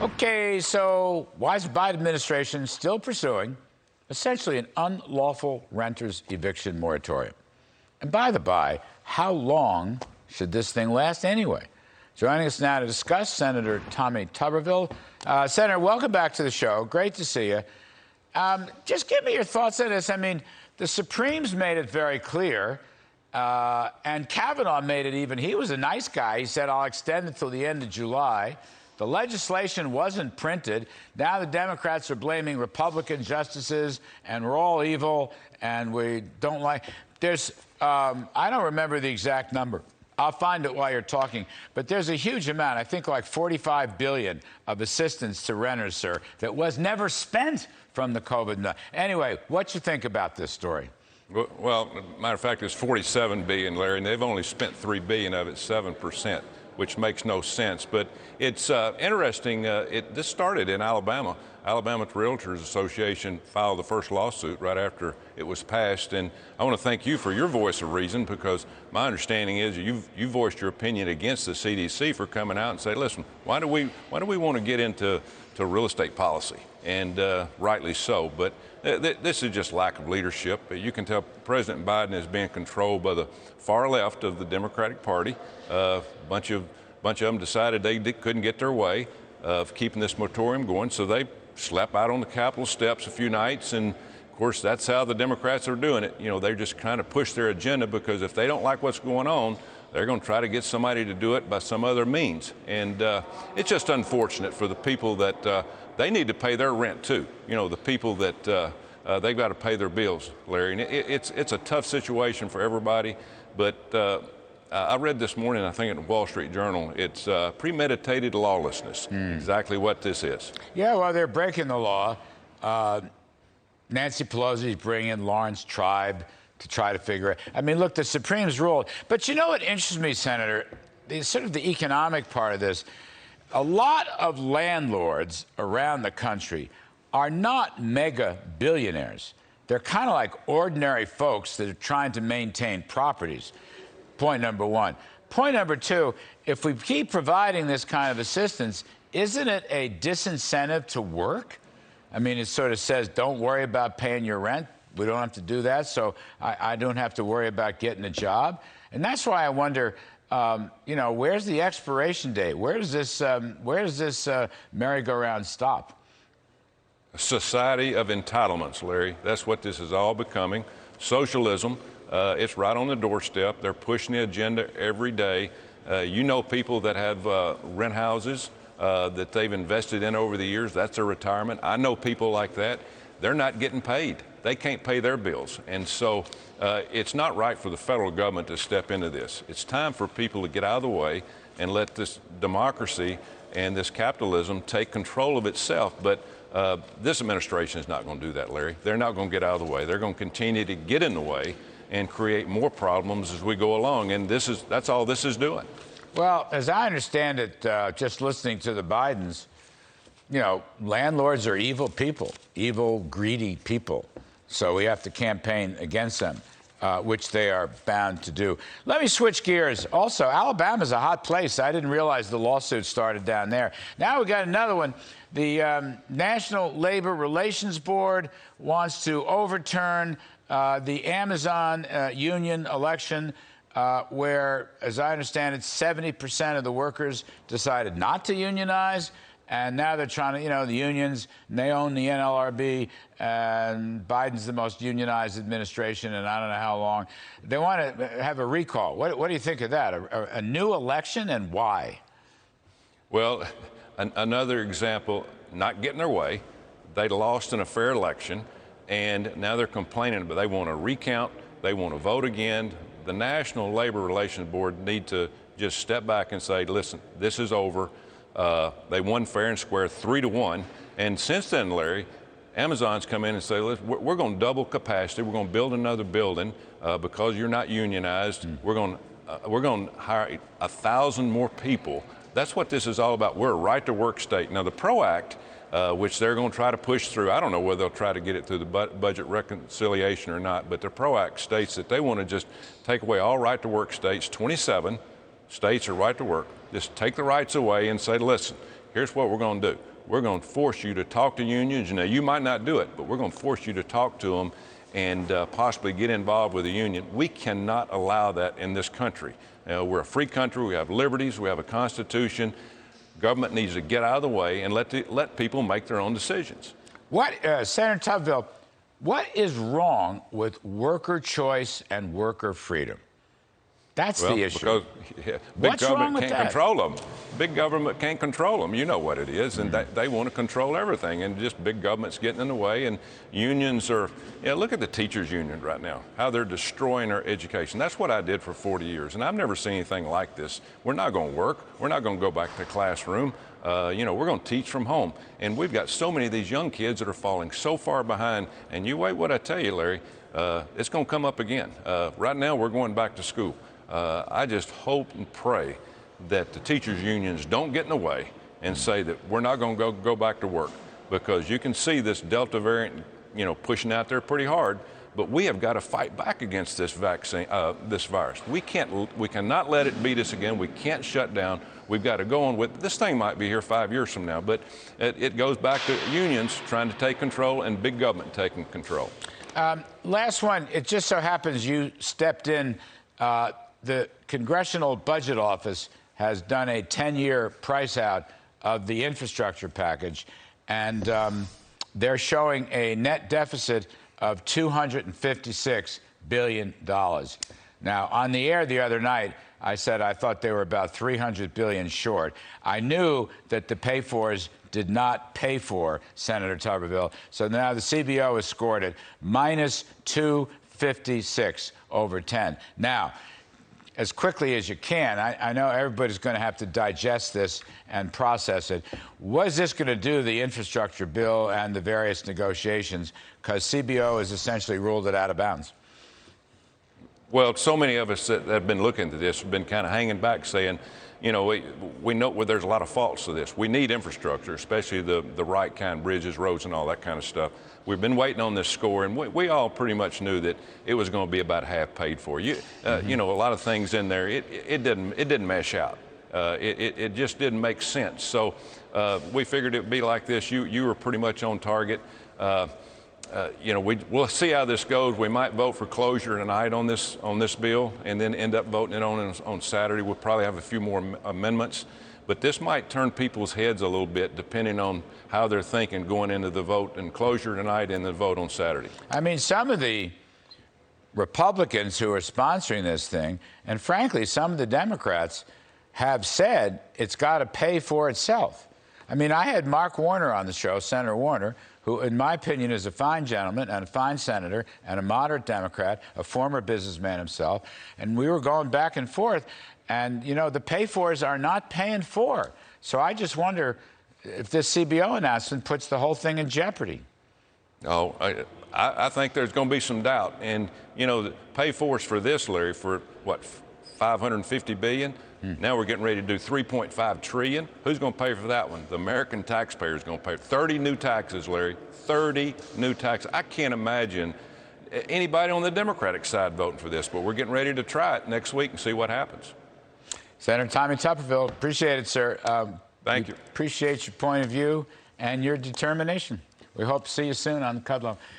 Okay, so why is the Biden administration still pursuing essentially an unlawful renters eviction moratorium? And by the by, how long should this thing last anyway? Joining us now to discuss, Senator Tommy Tuberville. Senator, welcome back to the show. Great to see you. Just give me your thoughts on this. I mean, the Supremes made it very clear, and Kavanaugh made it even. He was a nice guy. He said, I'll extend it till the end of July. The legislation wasn't printed. Now the Democrats are blaming Republican justices, and we're all evil, and we don't like. I don't remember the exact number. I'll find it while you're talking. But there's a huge amount, I think like $45 billion of assistance to renters, sir, that was never spent from the COVID. Anyway, what you think about this story? Well, matter of fact, it's $47 billion, Larry, and they've only spent $3 billion of it, 7%, which makes no sense. But it's interesting. This started in Alabama. Alabama Realtors Association filed the first lawsuit right after it was passed. And I want to thank you for your voice of reason, because my understanding is you voiced your opinion against the CDC for coming out and say, listen, why do we want to get into real estate policy? And rightly so. But this is just lack of leadership. You can tell President Biden is being controlled by the far left of the Democratic Party. A bunch of them decided they couldn't get their way of keeping this moratorium going, so they slept out on the Capitol steps a few nights, and of course that's how the Democrats are doing it. You know, they're just kind of push their agenda, because if they don't like what's going on, they're going to try to get somebody to do it by some other means. And it's just unfortunate for the people that they need to pay their rent too. You know, the people that they've got to pay their bills, Larry. And it's a tough situation for everybody. But I read this morning, I think in the Wall Street Journal, it's premeditated lawlessness. Exactly what this is. Yeah, well, they're breaking the law. Nancy Pelosi's bringing in Lawrence Tribe to try to figure it. I mean, look, the Supremes ruled. But you know what interests me, Senator? Sort of the economic part of this. A lot of landlords around the country are not mega billionaires. They're kind of like ordinary folks that are trying to maintain properties. Point number one. Point number two, if we keep providing this kind of assistance, isn't it a disincentive to work? I mean, it sort of says, don't worry about paying your rent. We don't have to do that, so I don't have to worry about getting a job. And that's why I wonder, you know, where's the expiration date? Where does this merry-go-round stop? A society of entitlements, Larry. That's what this is all becoming. Socialism. It's right on the doorstep. They're pushing the agenda every day. You know people that have rent houses that they've invested in over the years. That's their retirement. I know people like that. They're not getting paid. They can't pay their bills. And so it's not right for the federal government to step into this. It's time for people to get out of the way and let this democracy and this capitalism take control of itself. But this administration is not going to do that, Larry. They're not going to get out of the way. They're going to continue to get in the way and create more problems as we go along. And that's all this is doing. Well, as I understand it, just listening to the Bidens, you know, landlords are evil people, evil, greedy people. So we have to campaign against them, which they are bound to do. Let me switch gears. Also, Alabama's a hot place. I didn't realize the lawsuit started down there. Now we got another one. The National Labor Relations Board wants to overturn the Amazon union election, where, as I understand it, 70% of the workers decided not to unionize. And now they're trying to, you know, the unions, and they own the NLRB, and Biden's the most unionized administration in I don't know how long. They want to have a recall. What do you think of that? A new election, and why? Well, another example, not getting their way. They lost in a fair election, and now they're complaining, but they want to recount. They want to vote again. The National Labor Relations Board need to just step back and say, listen, this is over. They won fair and square 3-1. And since then, Larry, Amazon's come in and say, listen, we're going to double capacity. We're going to build another building because you're not unionized. We're going to hire 1,000 more people. That's what this is all about. We're a right-to-work state. Now, the PRO Act, which they're going to try to push through, I don't know whether they'll try to get it through the budget reconciliation or not, but the PRO Act states that they want to just take away all right-to-work states. 27 states are right to work. Just take the rights away and say, listen, here's what we're going to do. We're going to force you to talk to unions. Now, you might not do it, but we're going to force you to talk to them and possibly get involved with the union. We cannot allow that in this country. We're a free country. We have liberties. We have a constitution. Government needs to get out of the way and let people make their own decisions. What, Senator Tuberville, what is wrong with worker choice and worker freedom? That's the issue. Because big What's wrong government with can't that? control them. Big government can't control them. You know what it is, and they want to control everything, and just big government's getting in the way. And unions are, look at the teachers' union right now, how they're destroying our education. That's what I did for 40 years, and I've never seen anything like this. We're not going to work. We're not going to go back to the classroom. We're going to teach from home. And we've got so many of these young kids that are falling so far behind. And you wait what I tell you, Larry, it's going to come up again. Right now, we're going back to school. I just hope and pray that the teachers' unions don't get in the way and say that we're not going to go back to work, because you can see this Delta variant, pushing out there pretty hard. But we have got to fight back against this vaccine, this virus. We cannot let it beat us again. We can't shut down. We've got to go on with this thing. Might be here 5 years from now, but it goes back to unions trying to take control and big government taking control. Last one. It just so happens you stepped in. The Congressional Budget Office has done a 10-year price out of the infrastructure package, and they're showing a net deficit of $256 billion. Now, on the air the other night, I said I thought they were about $300 billion short. I knew that the pay-fors did not pay for Senator Tuberville, so now the CBO has scored it minus 256 over 10. Now, as quickly as you can, I know everybody's going to have to digest this and process it. What is this going to do to the infrastructure bill and the various negotiations? Because CBO has essentially ruled it out of bounds. Well, so many of us that have been looking at this have been kind of hanging back saying, we know where there's a lot of faults to this. We need infrastructure, especially the right kind, bridges, roads, and all that kind of stuff. We've been waiting on this score, and we all pretty much knew that it was going to be about half paid for. A lot of things in there, it didn't mesh out. It just didn't make sense. So we figured it'd be like this. You were pretty much on target. We'll see how this goes. We might vote for closure tonight on this bill, and then end up voting it on Saturday. We'll probably have a few more amendments, but this might turn people's heads a little bit depending on how they're thinking going into the vote and closure tonight and the vote on Saturday. I mean, some of the Republicans who are sponsoring this thing, and frankly, some of the Democrats have said it's got to pay for itself. I mean, I had Mark Warner on the show, Senator Warner, who, in my opinion, is a fine gentleman and a fine senator and a moderate Democrat, a former businessman himself. And we were going back and forth. And, the pay-fors are not paying for. So I just wonder if this CBO announcement puts the whole thing in jeopardy. Oh, I think there's going to be some doubt. And, the pay-fors for this, Larry, for what, $550 billion? Now we're getting ready to do $3.5 trillion. Who's going to pay for that one? The American taxpayer is going to pay. 30 new taxes, Larry. 30 new taxes. I can't imagine anybody on the Democratic side voting for this, but we're getting ready to try it next week and see what happens. Senator Tommy Tuberville, appreciate it, sir. Thank you. Appreciate your point of view and your determination. We hope to see you soon on the Kudlow.